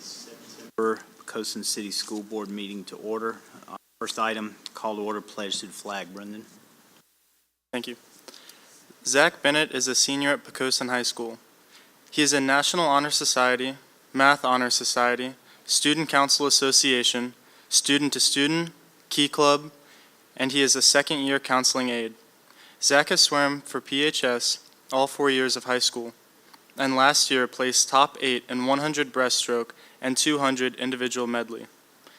September Poquoson City School Board meeting to order. First item, call to order, pledge to the flag. Brendan. Thank you. Zach Bennett is a senior at Poquoson High School. He is in National Honor Society, Math Honor Society, Student Council Association, Student to Student, Key Club, and he is a second-year counseling aide. Zach has swam for PHS all 4 years of high school, and last year placed top 8 in 100 breaststroke and 200 individual medley.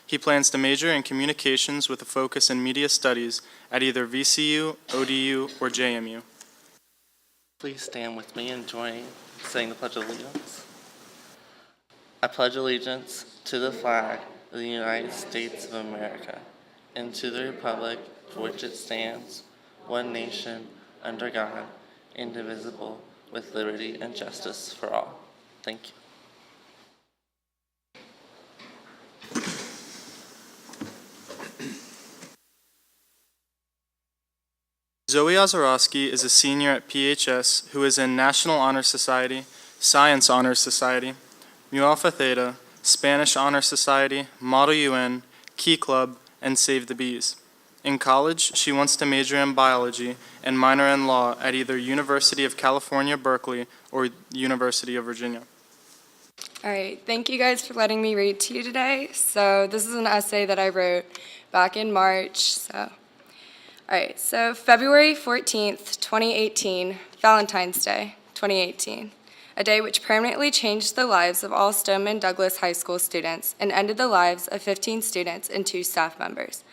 He plans to major in communications with a focus in media studies at either VCU, ODU, or JMU. Please stand with me and join saying the Pledge of Allegiance. I pledge allegiance to the flag of the United States of America and to the republic for which it stands, one nation, under God, indivisible, with liberty and justice for all. Thank you. Zoe Ozorowski is a senior at PHS who is in National Honor Society, Science Honor Society, Mu Alpha Theta, Spanish Honor Society, Model UN, Key Club, and Save the Bees. In college, she wants to major in biology and minor in law at either University of California, Berkeley, or University of Virginia. All right, thank you guys for letting me read to you today. So this is an essay that I wrote back in March. All right, so February 14th, 2018, Valentine's Day, 2018, a day which permanently changed the lives of all Stoneman Douglas High School students and ended the lives of 15 students and 2 staff members.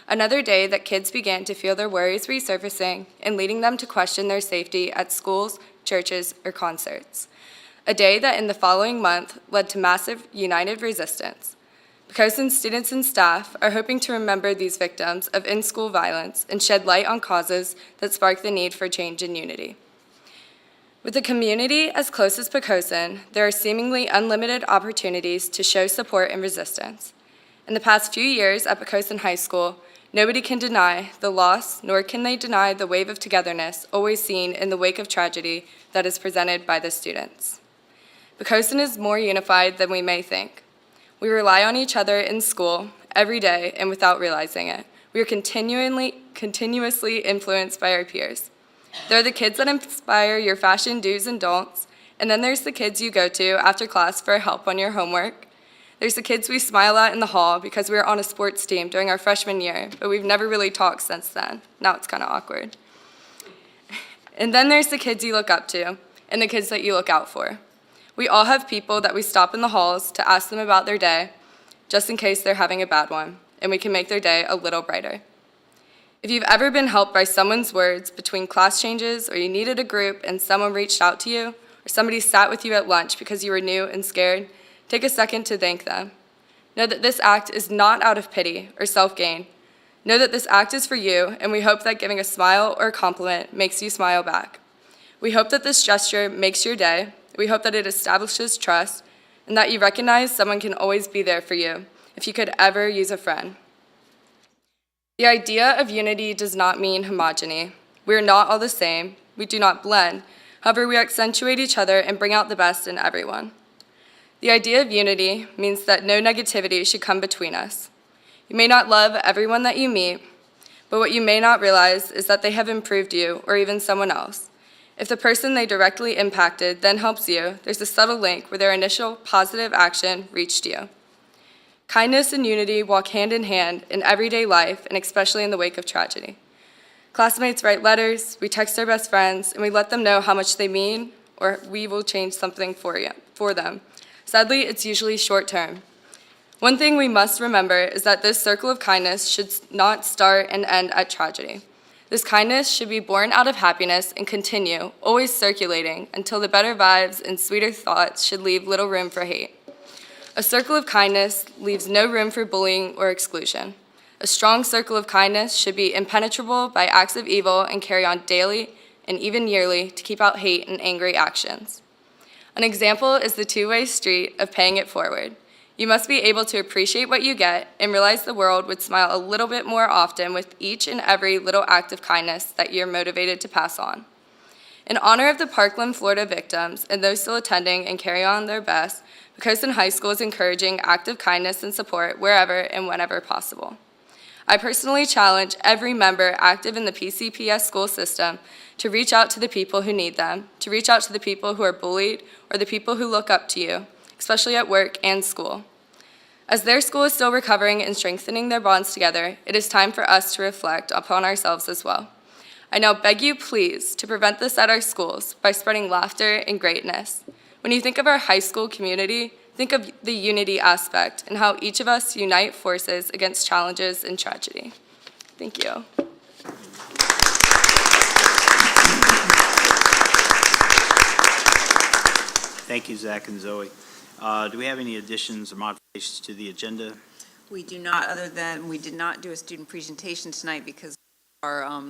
Another day that kids began to feel their worries resurfacing and leading them to question their safety at schools, churches, or concerts. A day that in the following month led to massive united resistance. Poquoson students and staff are hoping to remember these victims of in-school violence and shed light on causes that spark the need for change and unity. With a community as close as Poquoson, there are seemingly unlimited opportunities to show support and resistance. In the past few years at Poquoson High School, nobody can deny the loss, nor can they deny the wave of togetherness always seen in the wake of tragedy that is presented by the students. Poquoson is more unified than we may think. We rely on each other in school every day and without realizing it. We are continuously influenced by our peers. There are the kids that inspire your fashion do's and don'ts, and then there's the kids you go to after class for help on your homework. There's the kids we smile at in the hall because we were on a sports team during our freshman year, but we've never really talked since then. Now it's kind of awkward. And then there's the kids you look up to and the kids that you look out for. We all have people that we stop in the halls to ask them about their day, just in case they're having a bad one, and we can make their day a little brighter. If you've ever been helped by someone's words between class changes, or you needed a group and someone reached out to you, or somebody sat with you at lunch because you were new and scared, take a second to thank them. Know that this act is not out of pity or self-gain. Know that this act is for you, and we hope that giving a smile or a compliment makes you smile back. We hope that this gesture makes your day. We hope that it establishes trust, and that you recognize someone can always be there for you if you could ever use a friend. The idea of unity does not mean homogeny. We are not all the same. We do not blend. However, we accentuate each other and bring out the best in everyone. The idea of unity means that no negativity should come between us. You may not love everyone that you meet, but what you may not realize is that they have improved you or even someone else. If the person they directly impacted then helps you, there's a subtle link where their initial positive action reached you. Kindness and unity walk hand in hand in everyday life, and especially in the wake of tragedy. Classmates write letters, we text our best friends, and we let them know how much they mean, or we will change something for them. Sadly, it's usually short term. One thing we must remember is that this circle of kindness should not start and end at tragedy. This kindness should be born out of happiness and continue, always circulating, until the better vibes and sweeter thoughts should leave little room for hate. A circle of kindness leaves no room for bullying or exclusion. A strong circle of kindness should be impenetrable by acts of evil and carry on daily and even yearly to keep out hate and angry actions. An example is the two-way street of paying it forward. You must be able to appreciate what you get and realize the world would smile a little bit more often with each and every little act of kindness that you're motivated to pass on. In honor of the Parkland, Florida victims and those still attending and carry on their best, Poquoson High School is encouraging acts of kindness and support wherever and whenever possible. I personally challenge every member active in the PCPS school system to reach out to the people who need them, to reach out to the people who are bullied or the people who look up to you, especially at work and school. As their school is still recovering and strengthening their bonds together, it is time for us to reflect upon ourselves as well. I now beg you, please, to prevent this at our schools by spreading laughter and greatness. When you think of our high school community, think of the unity aspect and how each of us unite forces against challenges and tragedy. Thank you. Thank you, Zach and Zoe. Do we have any additions or modifications to the agenda? We do not, other than we did not do a student presentation tonight because of our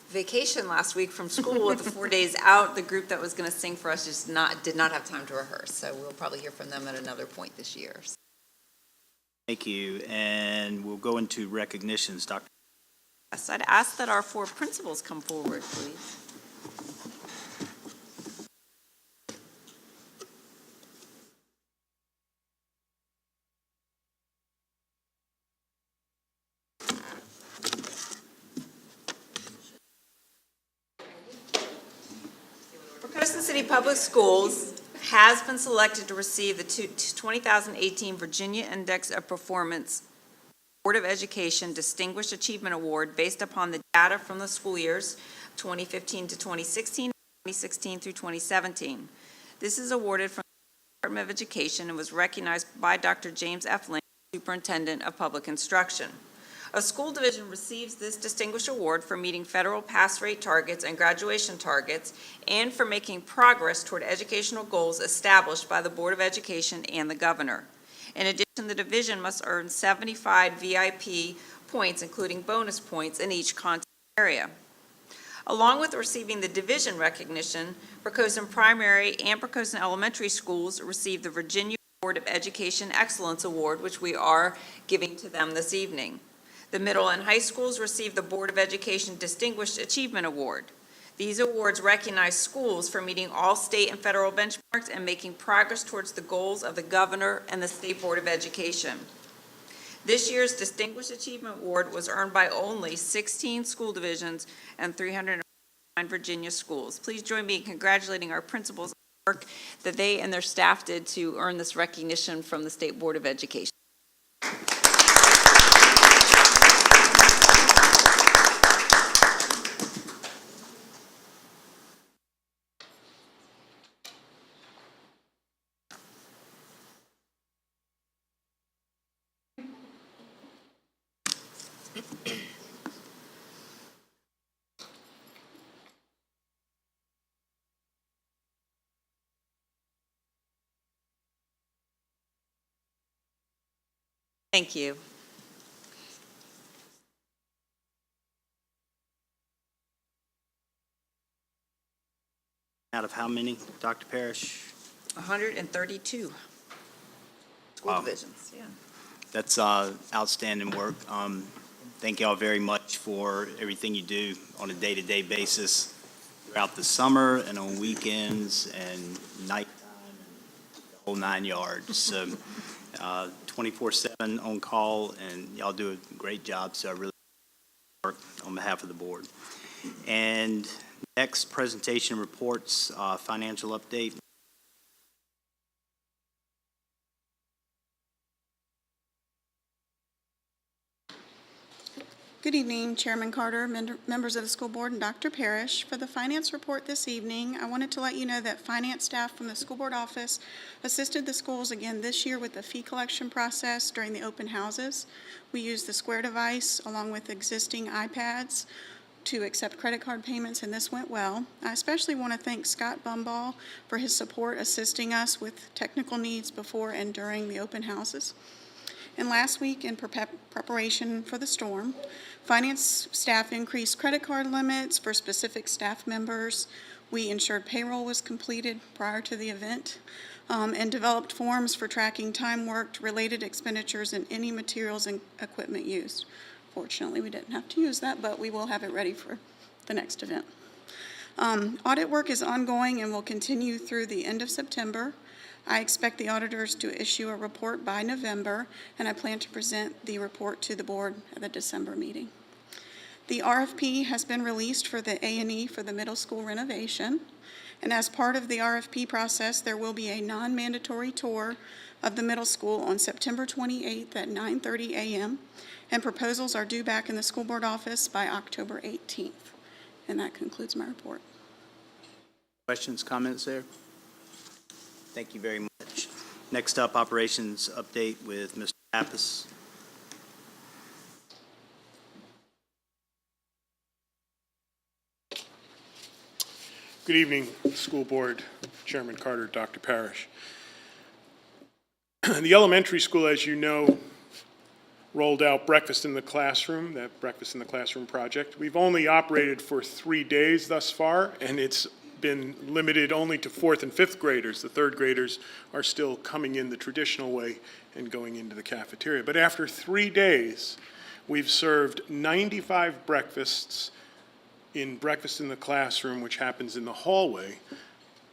vacation last week from school with the 4 days out. The group that was going to sing for us did not have time to rehearse, so we'll probably hear from them at another point this year. Thank you, and we'll go into recognitions. Dr. Yes, I'd ask that our 4 principals come forward, please. Poquoson City Public Schools has been selected to receive the 2018 Virginia Index of Performance Board of Education Distinguished Achievement Award based upon the data from the school years 2015 to 2016, 2016 through 2017. This is awarded from the Department of Education and was recognized by Dr. James F. Lane, Superintendent of Public Instruction. A school division receives this distinguished award for meeting federal pass rate targets and graduation targets and for making progress toward educational goals established by the Board of Education and the governor. In addition, the division must earn 75 VIP points, including bonus points, in each content area. Along with receiving the division recognition, Poquoson Primary and Poquoson Elementary Schools received the Virginia Board of Education Excellence Award, which we are giving to them this evening. The middle and high schools received the Board of Education Distinguished Achievement Award. These awards recognize schools for meeting all state and federal benchmarks and making progress towards the goals of the governor and the State Board of Education. This year's Distinguished Achievement Award was earned by only 16 school divisions and 309 Virginia schools. Please join me in congratulating our principals on the work that they and their staff did to earn this recognition from the State Board of Education. Thank you. Out of how many, Dr. Parrish? 132 school Wow. divisions, yeah. That's outstanding work. Thank y'all very much for everything you do on a day-to-day basis throughout the summer and on weekends and nighttime, and the whole 9 yards. So 24/7 on call, and y'all do a great job, so I really work on behalf of the board. And next, presentation reports, financial update. Good evening, Chairman Carter, members of the school board, and Dr. Parrish. For the finance report this evening, I wanted to let you know that finance staff from the school board office assisted the schools again this year with the fee collection process during the open houses. We used the Square device along with existing iPads to accept credit card payments, and this went well. I especially want to thank Scott Bumball for his support assisting us with technical needs before and during the open houses. And last week, in preparation for the storm, finance staff increased credit card limits for specific staff members. We ensured payroll was completed prior to the event, and developed forms for tracking time worked, related expenditures, and any materials and equipment used. Fortunately, we didn't have to use that, but we will have it ready for the next event. Audit work is ongoing and will continue through the end of September. I expect the auditors to issue a report by November, and I plan to present the report to the board at the December meeting. The RFP has been released for the A&E for the middle school renovation, and as part of the RFP process, there will be a non-mandatory tour of the middle school on September 28th at 9:30 a.m., and proposals are due back in the school board office by October 18th. And that concludes my report. Questions, comments there? Thank you very much. Next up, operations update with Mr. Pappas. Good evening, School Board, Chairman Carter, Dr. Parrish. The elementary school, as you know, rolled out breakfast in the classroom, that breakfast in the classroom project. We've only operated for 3 days thus far, and it's been limited only to 4th and 5th graders. The 3rd graders are still coming in the traditional way and going into the cafeteria. But after 3 days, we've served 95 breakfasts in breakfast in the classroom, which happens in the hallway,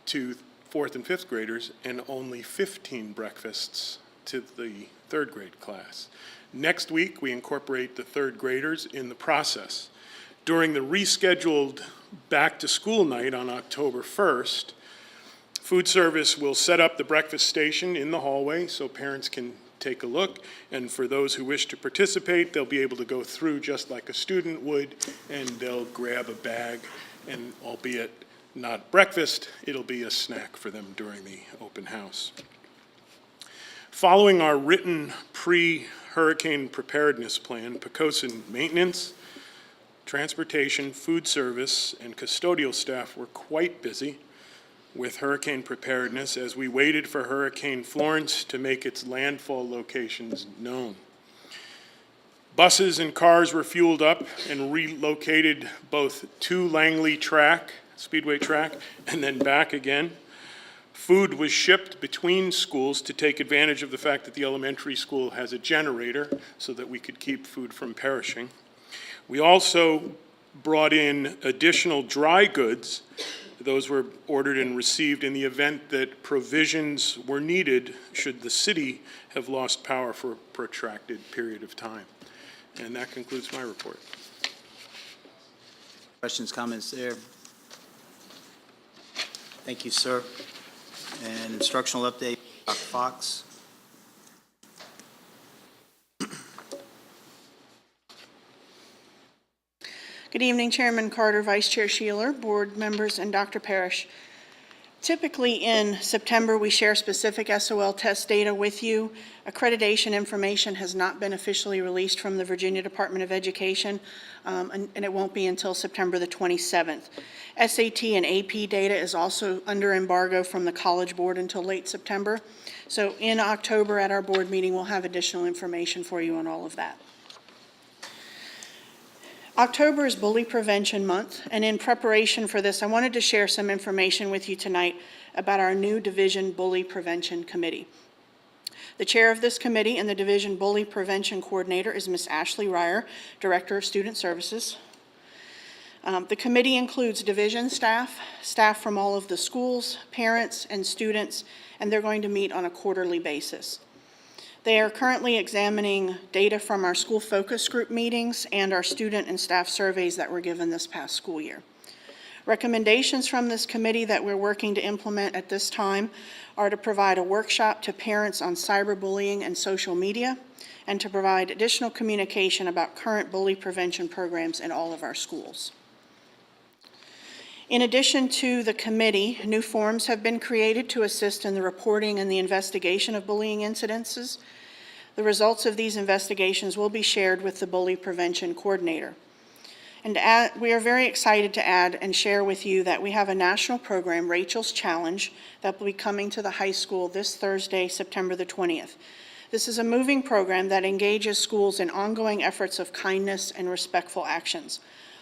to 4th and 5th graders, and only 15 breakfasts to the 3rd grade class. Next week, we incorporate the 3rd graders in the process. During the rescheduled back-to-school night on October 1st, food service will set up the breakfast station in the hallway so parents can take a look, and for those who wish to participate, they'll be able to go through just like a student would, and they'll grab a bag, and albeit not breakfast, it'll be a snack for them during the open house. Following our written pre-hurricane preparedness plan, Poquoson maintenance, transportation, food service, and custodial staff were quite busy with hurricane preparedness as we waited for Hurricane Florence to make its landfall locations known. Buses and cars were fueled up and relocated both to Langley Speedway track, and then back again. Food was shipped between schools to take advantage of the fact that the elementary school has a generator so that we could keep food from perishing. We also brought in additional dry goods. Those were ordered and received in the event that provisions were needed should the city have lost power for a protracted period of time. And that concludes my report. Questions, comments there? Thank you, sir. And instructional update, Dr. Fox. Good evening, Chairman Carter, Vice Chair Sheeler, board members, and Dr. Parrish. Typically in September, we share specific SOL test data with you. Accreditation information has not been officially released from the Virginia Department of Education, and it won't be until September the 27th. SAT and AP data is also under embargo from the College Board until late September. So in October at our board meeting, we'll have additional information for you on all of that. October is Bully Prevention Month, and in preparation for this, I wanted to share some information with you tonight about our new Division Bully Prevention Committee. The chair of this committee and the Division Bully Prevention Coordinator is Ms. Ashley Ryer, Director of Student Services. The committee includes division staff, staff from all of the schools, parents, and students, and they're going to meet on a quarterly basis. They are currently examining data from our school focus group meetings and our student and staff surveys that were given this past school year. Recommendations from this committee that we're working to implement at this time are to provide a workshop to parents on cyberbullying and social media, and to provide additional communication about current bully prevention programs in all of our schools. In addition to the committee, new forms have been created to assist in the reporting and the investigation of bullying incidences. The results of these investigations will be shared with the Bully Prevention Coordinator. And we are very excited to add and share with you that we have a national program, Rachel's Challenge, that will be coming to the high school this Thursday, September the 20th. This is a moving program that engages schools in ongoing efforts of kindness and respectful actions.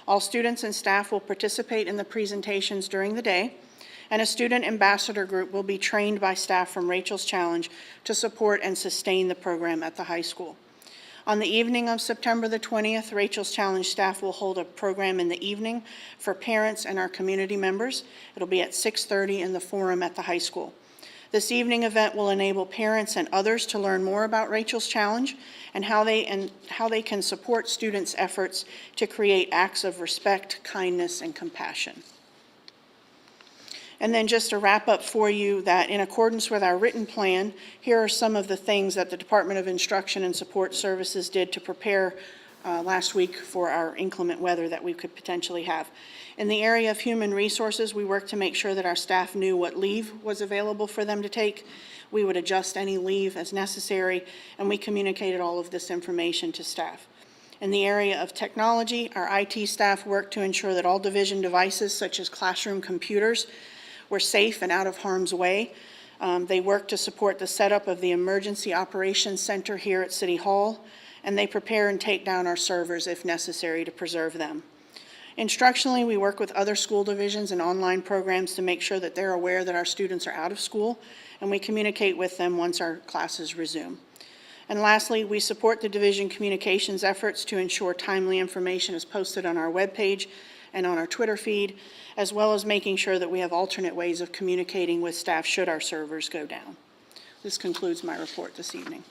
All students and staff will participate in the presentations during the day, and a student ambassador group will be trained by staff from Rachel's Challenge to support and sustain the program at the high school. On the evening of September the 20th, Rachel's Challenge staff will hold a program in the evening for parents and our community members. It'll be at 6:30 in the Forum at the high school. This evening event will enable parents and others to learn more about Rachel's Challenge and how they can support students' efforts to create acts of respect, kindness, and compassion. And then just to wrap up for you, that in accordance with our written plan, here are some of the things that the Department of Instruction and Support Services did to prepare last week for our inclement weather that we could potentially have. In the area of human resources, we worked to make sure that our staff knew what leave was available for them to take. We would adjust any leave as necessary, and we communicated all of this information to staff. In the area of technology, our IT staff worked to ensure that all division devices, such as classroom computers, were safe and out of harm's way. They worked to support the setup of the Emergency Operations Center here at City Hall, and they prepare and take down our servers if necessary to preserve them. Instructionally, we work with other school divisions and online programs to make sure that they're aware that our students are out of school, and we communicate with them once our classes resume. And lastly, we support the division communications efforts to ensure timely information is posted on our webpage and on our Twitter feed, as well as making sure that we have alternate ways of communicating with staff should our servers go down. This concludes my report this evening.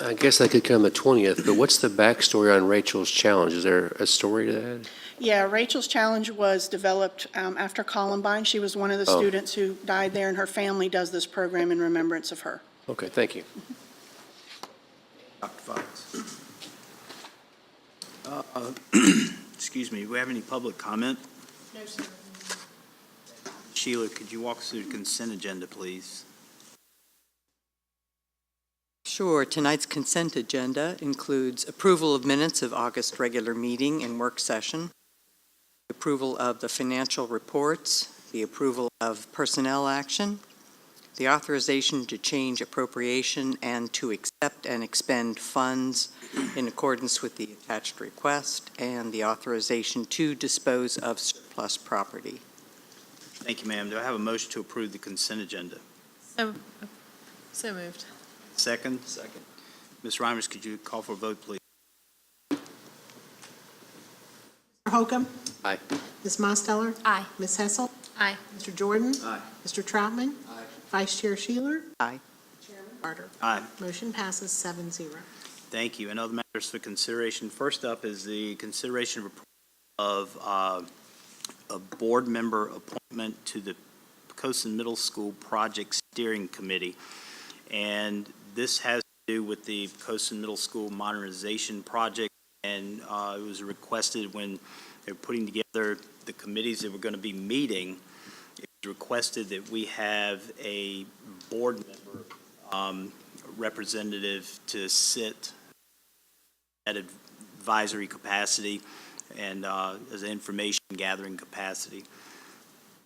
I guess that could come the 20th, but what's the backstory on Rachel's Challenge? Is there a story to that? Yeah, Rachel's Challenge was developed after Columbine. She was one of the students who died there, and her family does this program in remembrance of her. Okay, thank you. Dr. Fox. Excuse me, do we have any public comment? No, sir. Sheila, could you walk us through the consent agenda, please? Sure. Tonight's consent agenda includes approval of minutes of August regular meeting and work session, approval of the financial reports, the approval of personnel action, the authorization to change appropriation and to accept and expend funds in accordance with the attached request, and the authorization to dispose of surplus property. Thank you, ma'am. Do I have a motion to approve the consent agenda? So moved. Second? Second. Ms. Reimers, could you call for a vote, please? Mr. Holcomb? Aye. Ms. Mosteller? Aye. Ms. Hessel? Aye. Mr. Jordan? Aye. Mr. Troutman? Aye. Vice Chair Sheeler? Aye. Chairman Carter? Aye. Motion passes 7-0. Thank you. And other matters for consideration. First up is the consideration of a board member appointment to the Poquoson Middle School Project Steering Committee. And this has to do with the Poquoson Middle School Modernization Project. And it was requested when they were putting together the committees that were going to be meeting, it was requested that we have a board member representative to sit at advisory capacity and as an information gathering capacity.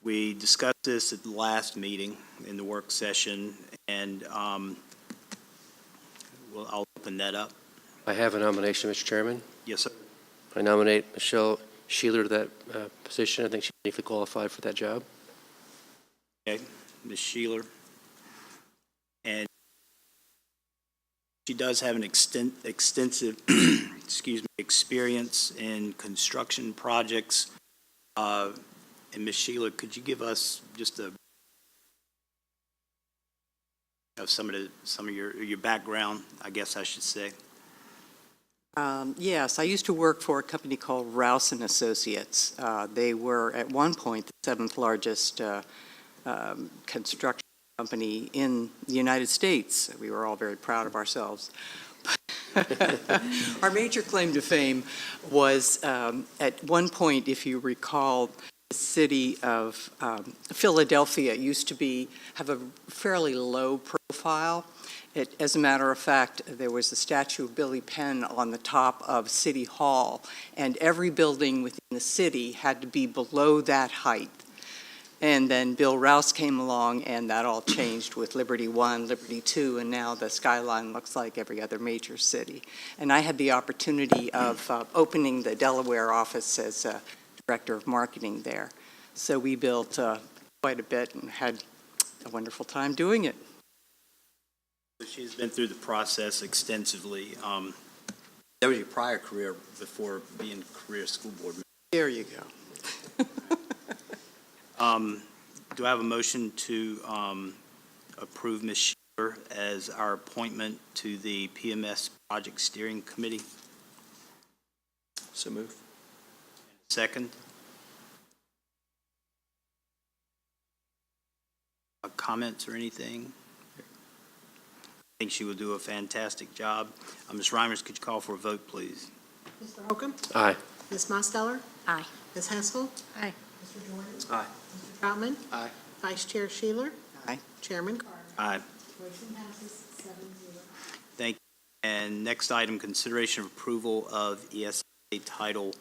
We discussed this at the last meeting in the work session, and I'll open that up. I have a nomination, Mr. Chairman. Yes, sir. I nominate Michelle Sheeler to that position. I think she's uniquely qualified for that job. Okay, Ms. Sheeler. And she does have an extensive experience in construction projects. And Ms. Sheeler, could you give us just some of your background, I guess I should say? Yes, I used to work for a company called Rouse and Associates. They were at one point the seventh largest construction company in the United States. We were all very proud of ourselves. Our major claim to fame was at one point, if you recall, the city of Philadelphia used to have a fairly low profile. As a matter of fact, there was the statue of Billy Penn on the top of City Hall, and every building within the city had to be below that height. And then Bill Rouse came along, and that all changed with Liberty One, Liberty Two, and now the skyline looks like every other major city. And I had the opportunity of opening the Delaware office as director of marketing there. So we built quite a bit and had a wonderful time doing it. She's been through the process extensively. That was your prior career before being career school board member. There you go. Do I have a motion to approve Ms. Sheeler as our appointment to the PMS Project Steering Committee? So move. Second? Comments or anything? I think she will do a fantastic job. Ms. Reimers, could you call for a vote, please? Mr. Holcomb? Aye. Ms. Mosteller? Aye. Ms. Hessel? Aye. Mr. Jordan? Aye. Mr. Troutman? Aye. Vice Chair Sheeler? Aye. Chairman Carter? Aye. Motion passes 7-0. Thank you. And next item, consideration of approval of ESA Title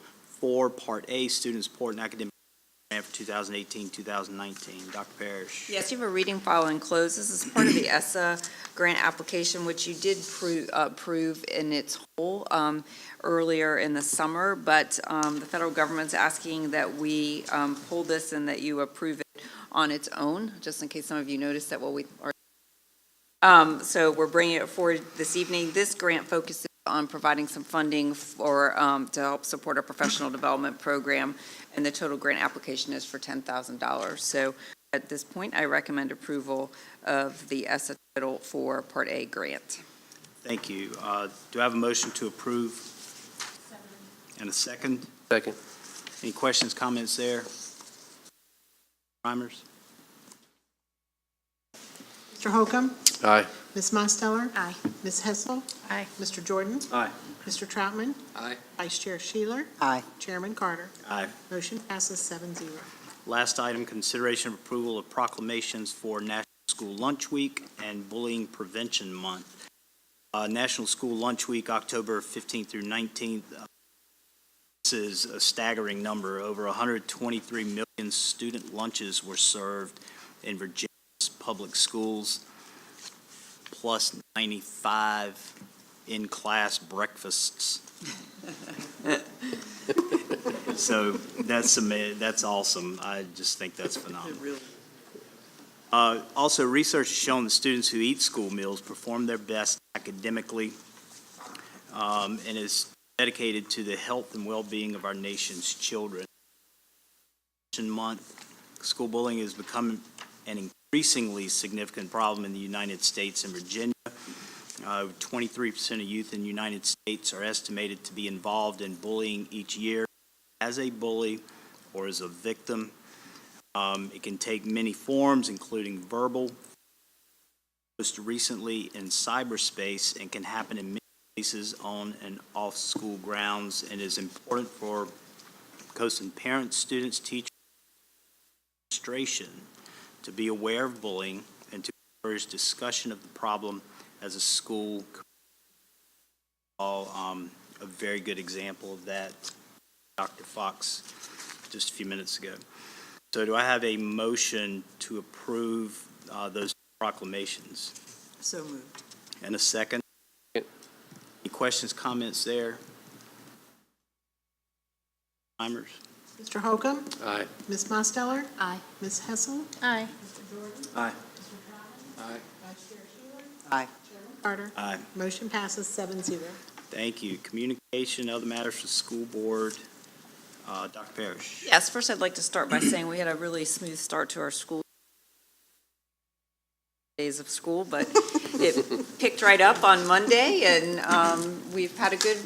IV, Part A, Student Support and Academic Grant for 2018-2019. Dr. Parrish. Yes, you have a reading file enclosed. This is part of the ESSA grant application, which you did approve in its whole earlier in the summer, but the federal government's asking that we pull this and that you approve it on its own, just in case some of you noticed that while we are. So we're bringing it forward this evening. This grant focuses on providing some funding for to help support our professional development program, and the total grant application is for $10,000. So at this point, I recommend approval of the ESSA Title IV Part A grant. Thank you. Do I have a motion to approve? And a second? Second. Any questions, comments there? Reimers? Mr. Holcomb? Aye. Ms. Mosteller? Aye. Ms. Hessel? Aye. Mr. Jordan? Aye. Mr. Troutman? Aye. Vice Chair Sheeler? Aye. Chairman Carter? Aye. Motion passes 7-0. Last item, consideration of approval of proclamations for National School Lunch Week and Bullying Prevention Month. National School Lunch Week, October 15th through 19th. This is a staggering number. Over 123 million student lunches were served in Virginia's public schools, plus 95 in-class breakfasts. So that's awesome. I just think that's phenomenal. Also, research has shown that students who eat school meals perform their best academically and is dedicated to the health and well-being of our nation's children. Month, school bullying has become an increasingly significant problem in the United States and Virginia. 23% of youth in the United States are estimated to be involved in bullying each year as a bully or as a victim. It can take many forms, including verbal, most recently in cyberspace, and can happen in many places on and off school grounds, and is important for Poquoson parents, students, teachers, administration to be aware of bullying and to encourage discussion of the problem as a school. A very good example of that, Dr. Fox, just a few minutes ago. So do I have a motion to approve those proclamations? So moved. And a second? Second. Any questions, comments there? Timers? Mr. Holcomb? Aye. Ms. Mosteller? Aye. Ms. Hessel? Aye. Mr. Jordan? Aye. Mr. Troutman? Aye. Vice Chair Sheeler? Aye. Chairman Carter? Aye. Motion passes 7-0. Thank you. Communication, other matters for the school board. Dr. Parrish? Yes, first I'd like to start by saying we had a really smooth start to our school days of school, but it picked right up on Monday, and we've had a good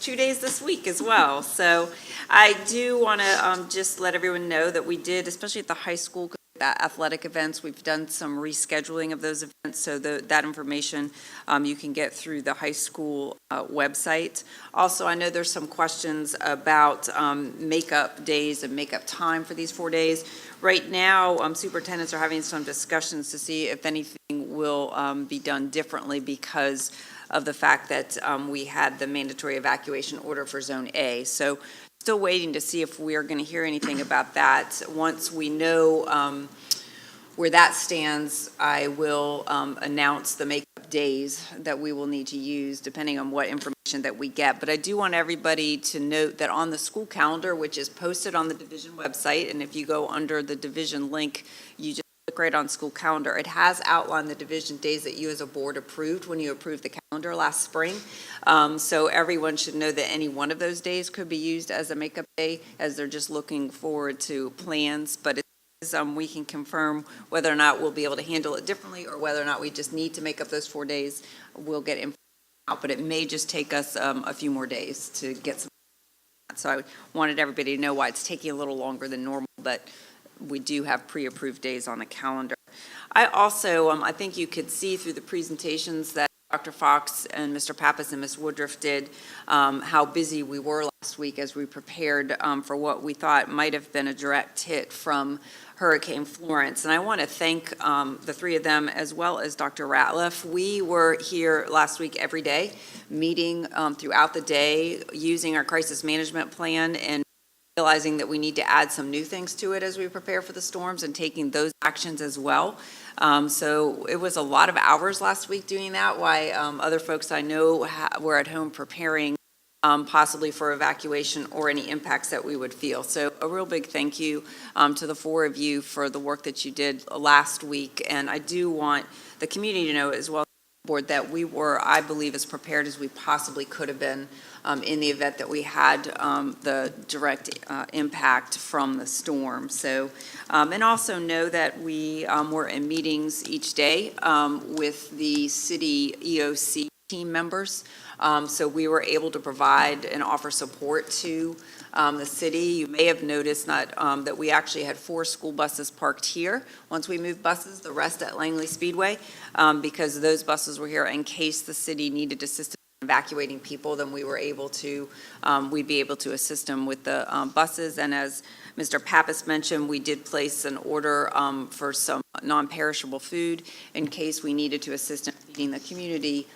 2 days this week as well. So I do want to just let everyone know that we did, especially at the high school, athletic events, we've done some rescheduling of those events, so that information you can get through the high school website. Also, I know there's some questions about makeup days and makeup time for these 4 days. Right now, superintendents are having some discussions to see if anything will be done differently because of the fact that we had the mandatory evacuation order for Zone A. So still waiting to see if we are going to hear anything about that. Once we know where that stands, I will announce the makeup days that we will need to use depending on what information that we get. But I do want everybody to note that on the school calendar, which is posted on the division website, and if you go under the division link, you just click great on school calendar. It has outlined the division days that you as a board approved when you approved the calendar last spring. So everyone should know that any one of those days could be used as a makeup day as they're just looking forward to plans. But we can confirm whether or not we'll be able to handle it differently or whether or not we just need to make up those 4 days. We'll get information out, but it may just take us a few more days to get some. So I wanted everybody to know why it's taking a little longer than normal, but we do have pre-approved days on the calendar. I also, I think you could see through the presentations that Dr. Fox and Mr. Pappas and Ms. Woodruff did, how busy we were last week as we prepared for what we thought might have been a direct hit from Hurricane Florence. And I want to thank the three of them as well as Dr. Ratliff. We were here last week every day, meeting throughout the day, using our crisis management plan and realizing that we need to add some new things to it as we prepare for the storms and taking those actions as well. So it was a lot of hours last week doing that, while other folks I know were at home preparing possibly for evacuation or any impacts that we would feel. So a real big thank you to the four of you for the work that you did last week. And I do want the community to know as well, board, that we were, I believe, as prepared as we possibly could have been in the event that we had the direct impact from the storm. So, and also know that we were in meetings each day with the city EOC team members. So we were able to provide and offer support to the city. You may have noticed that we actually had 4 school buses parked here. Once we moved buses, the rest at Langley Speedway, because those buses were here in case the city needed assistance in evacuating people, then we were able to, we'd be able to assist them with the buses. And as Mr. Pappas mentioned, we did place an order for some non-perishable food in case we needed to assist in feeding the community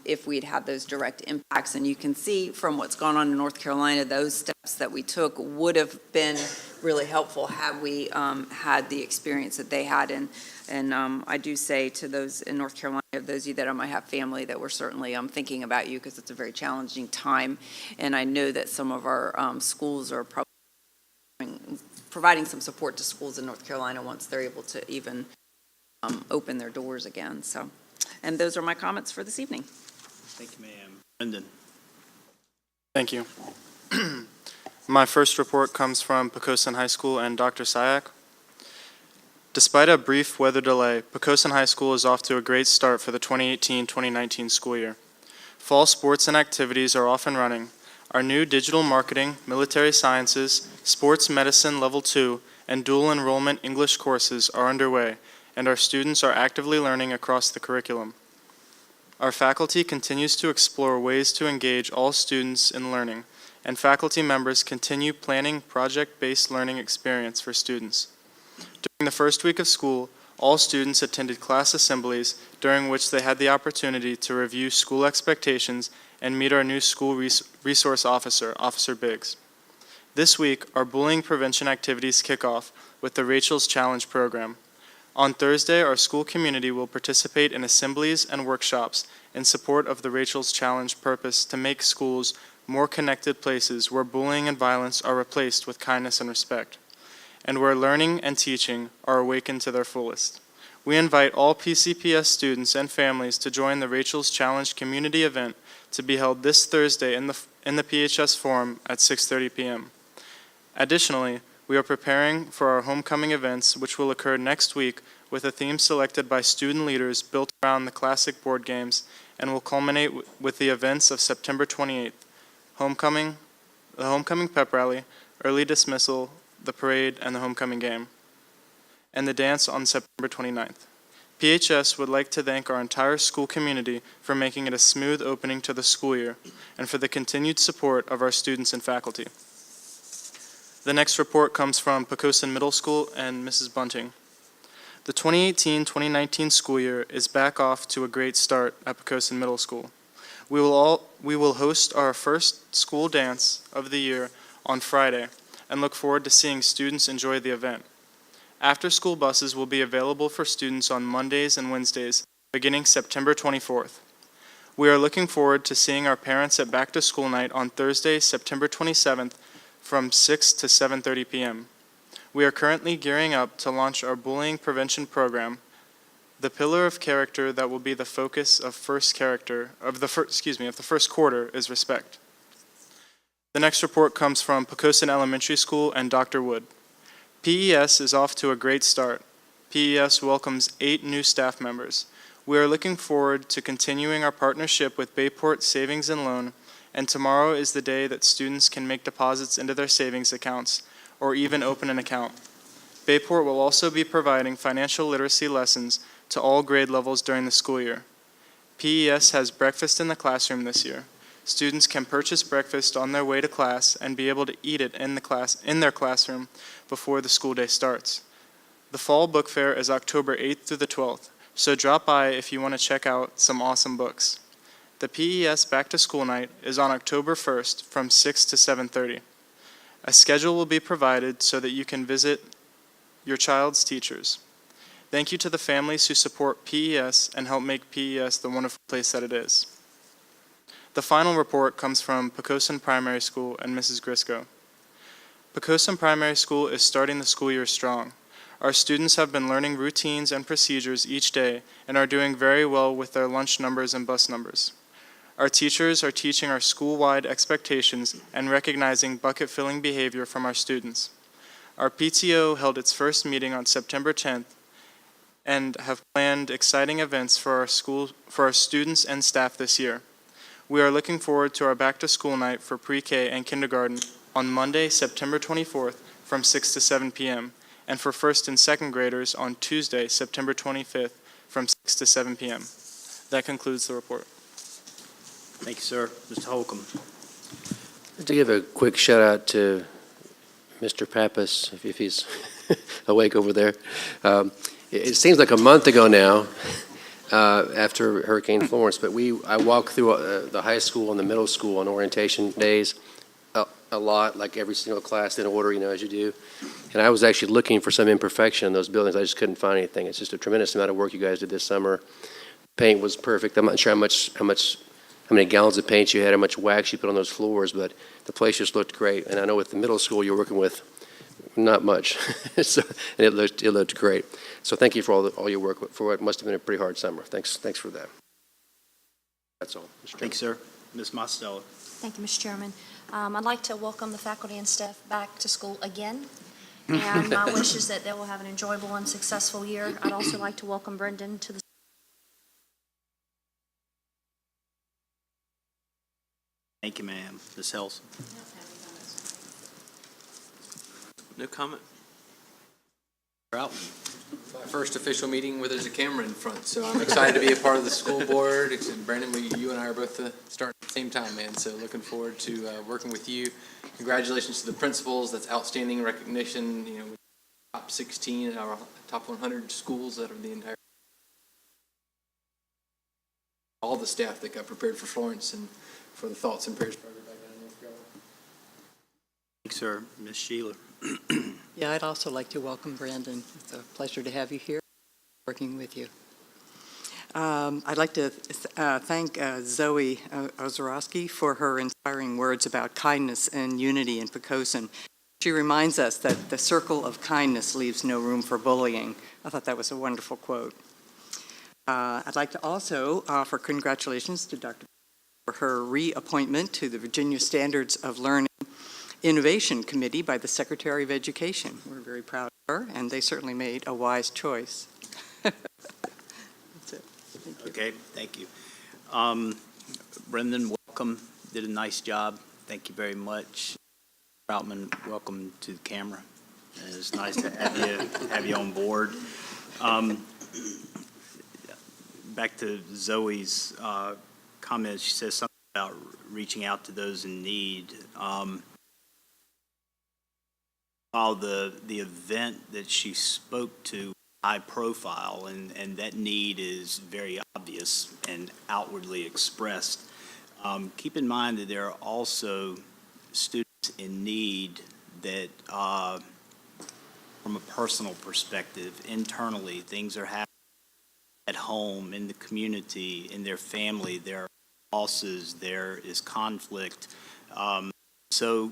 if we'd had those direct impacts. And you can see from what's gone on in North Carolina, those steps that we took would have been really helpful had we had the experience that they had. And I do say to those in North Carolina, those of you that might have family, that we're certainly thinking about you, because it's a very challenging time. And I know that some of our schools are probably providing some support to schools in North Carolina once they're able to even open their doors again. So, and those are my comments for this evening. Thank you, ma'am. Brendan. Thank you. My first report comes from Poquoson High School and Dr. Sayak. Despite a brief weather delay, Poquoson High School is off to a great start for the 2018-2019 school year. Fall sports and activities are off and running. Our new digital marketing, military sciences, sports medicine level 2, and dual enrollment English courses are underway, and our students are actively learning across the curriculum. Our faculty continues to explore ways to engage all students in learning, and faculty members continue planning project-based learning experience for students. During the first week of school, all students attended class assemblies during which they had the opportunity to review school expectations and meet our new school resource officer, Officer Biggs. This week, our bullying prevention activities kick off with the Rachel's Challenge program. On Thursday, our school community will participate in assemblies and workshops in support of the Rachel's Challenge purpose to make schools more connected places where bullying and violence are replaced with kindness and respect, and where learning and teaching are awakened to their fullest. We invite all PCPS students and families to join the Rachel's Challenge community event to be held this Thursday in the PHS Forum at 6:30 p.m. Additionally, we are preparing for our homecoming events, which will occur next week with a theme selected by student leaders built around the classic board games, and will culminate with the events of September 28th, homecoming, the homecoming pep rally, early dismissal, the parade, and the homecoming game, and the dance on September 29th. PHS would like to thank our entire school community for making it a smooth opening to the school year, and for the continued support of our students and faculty. The next report comes from Poquoson Middle School and Mrs. Bunting. The 2018-2019 school year is back off to a great start at Poquoson Middle School. We will host our first school dance of the year on Friday, and look forward to seeing students enjoy the event. After-school buses will be available for students on Mondays and Wednesdays, beginning September 24th. We are looking forward to seeing our parents at back-to-school night on Thursday, September 27th, from 6 to 7:30 p.m. We are currently gearing up to launch our bullying prevention program. The pillar of character that will be the focus of the first quarter is respect. The next report comes from Poquoson Elementary School and Dr. Wood. PES is off to a great start. PES welcomes 8 new staff members. We are looking forward to continuing our partnership with Bayport Savings and Loan, and tomorrow is the day that students can make deposits into their savings accounts or even open an account. Bayport will also be providing financial literacy lessons to all grade levels during the school year. PES has breakfast in the classroom this year. Students can purchase breakfast on their way to class and be able to eat it in their classroom before the school day starts. The fall book fair is October 8th through the 12th, so drop by if you want to check out some awesome books. The PES Back to School Night is on October 1st from 6 to 7:30. A schedule will be provided so that you can visit your child's teachers. Thank you to the families who support PES and help make PES the wonderful place that it is. The final report comes from Poquoson Primary School and Mrs. Grisco. Poquoson Primary School is starting the school year strong. Our students have been learning routines and procedures each day and are doing very well with their lunch numbers and bus numbers. Our teachers are teaching our school-wide expectations and recognizing bucket-filling behavior from our students. Our PTO held its first meeting on September 10th and have planned exciting events for our students and staff this year. We are looking forward to our back-to-school night for pre-K and kindergarten on Monday, September 24th from 6 to 7 p.m., and for first and second graders on Tuesday, September 25th from 6 to 7 p.m. That concludes the report. Thank you, sir. Mr. Holcomb. To give a quick shout out to Mr. Pappas, if he's awake over there. It seems like a month ago now, after Hurricane Florence, but I walked through the high school and the middle school on orientation days a lot, like every single class in order, as you do. And I was actually looking for some imperfection in those buildings. I just couldn't find anything. It's just a tremendous amount of work you guys did this summer. Paint was perfect. I'm not sure how many gallons of paint you had, how much wax you put on those floors, but the place just looked great. And I know with the middle school you're working with not much, and it looked great. So thank you for all your work for what must have been a pretty hard summer. Thanks for that. That's all, Mr. Chairman. Thank you, sir. Ms. Mosteller. Thank you, Mr. Chairman. I'd like to welcome the faculty and staff back to school again, and my wish is that they will have an enjoyable and successful year. I'd also like to welcome Brendan to the Thank you, ma'am. Ms. Helson. No comment. Troutman. My first official meeting where there's a camera in front, so I'm excited to be a part of the school board. Brandon, you and I are both starting at the same time, man, so looking forward to working with you. Congratulations to the principals. That's outstanding recognition. Top 16 in our top 100 schools out of the entire. All the staff that got prepared for Florence and for the thoughts and prayers for everybody down in North Carolina. Thanks, sir. Ms. Sheila. Yeah, I'd also like to welcome Brandon. It's a pleasure to have you here, working with you. I'd like to thank Zoe Ozorowski for her inspiring words about kindness and unity in Poquoson. She reminds us that the circle of kindness leaves no room for bullying. I thought that was a wonderful quote. I'd like to also offer congratulations to Dr. for her reappointment to the Virginia Standards of Learning Innovation Committee by the Secretary of Education. We're very proud of her, and they certainly made a wise choice. That's it. Thank you. Okay, thank you. Brendan, welcome. Did a nice job. Thank you very much. Troutman, welcome to the camera. It's nice to have you on board. Back to Zoe's comments, she says something about reaching out to those in need. While the event that she spoke to high profile and that need is very obvious and outwardly expressed, keep in mind that there are also students in need that from a personal perspective, internally, things are happening at home, in the community, in their family. There are losses, there is conflict. So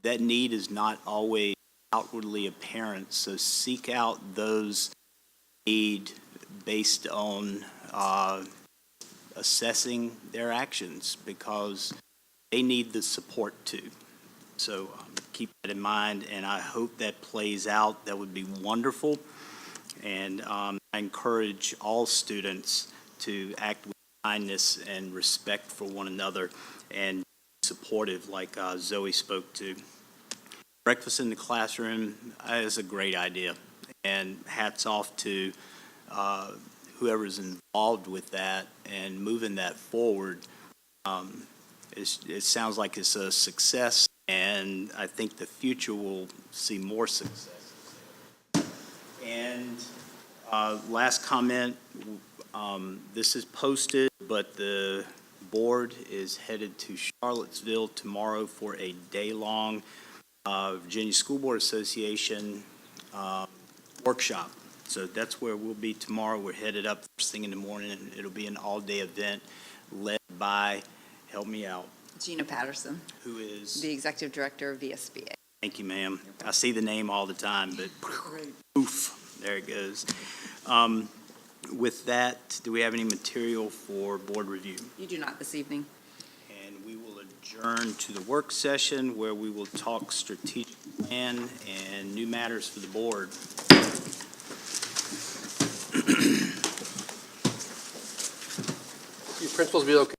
that need is not always outwardly apparent. So seek out those need based on assessing their actions, because they need the support too. So keep that in mind, and I hope that plays out. That would be wonderful. And I encourage all students to act with kindness and respect for one another and supportive, like Zoe spoke to. Breakfast in the classroom is a great idea, and hats off to whoever's involved with that and moving that forward. It sounds like it's a success, and I think the future will see more success. And last comment, this is posted, but the board is headed to Charlottesville tomorrow for a day-long Virginia School Board Association workshop. So that's where we'll be tomorrow. We're headed up first thing in the morning, and it'll be an all-day event led by, help me out, Gina Patterson, who is, the Executive Director of VSBA. thank you, ma'am. I see the name all the time, but poof, there it goes. With that, do we have any material for board review? You do not this evening. And we will adjourn to the work session where we will talk strategic plan and new matters for the board. You principals be okay?